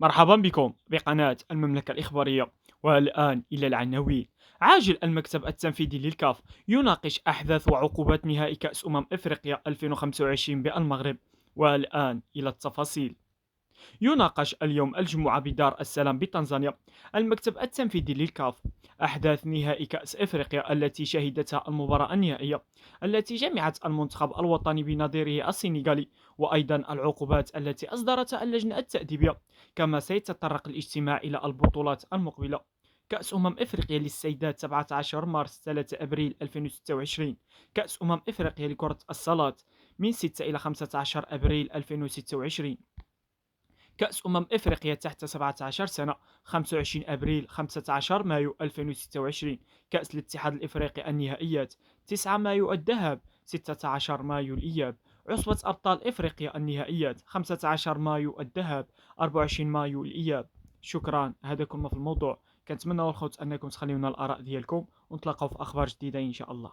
مرحبا بكم بقناة المملكة الإخبارية. والآن إلى العناوين. عاجل المكتب التنفيذي للكاف يناقش أحداث وعقوبات نهائي كأس إفريقيا 2025 بالمغرب. والآن إلى التفاصيل. يناقش اليوم الجمعة بدار السلام بتنزانيا المكتب التنفيذي للكاف أحداث نهائي كأس إفريقيا التي شهدتها المباراة النهائية التي جمعت المنتخب الوطني بنظيره السنغالي، وأيضا العقوبات التي أصدرتها اللجنة التأديبية. كما سيتطرق الاجتماع إلى البطولات المقبلة. كأس إفريقيا للسيدات 17 مارس 3 أبريل 2026. كأس إفريقيا لكرة الصالات من 6 إلى 15 أبريل 2026. كأس إفريقيا تحت 17 سنة 25 أبريل 15 مايو 2026. كأس الاتحاد الإفريقي النهائيات 9 مايو الذهاب 16 مايو الإياب. عصبة أبطال إفريقيا النهائيات 15 مايو الذهاب 24 مايو الإياب. شكرا، هذا كل ما في الموضوع. كنتمنى والخوت أنكم تخليونا الآراء ديالكم ونتلاقاو في أخبار جديدة إن شاء الله.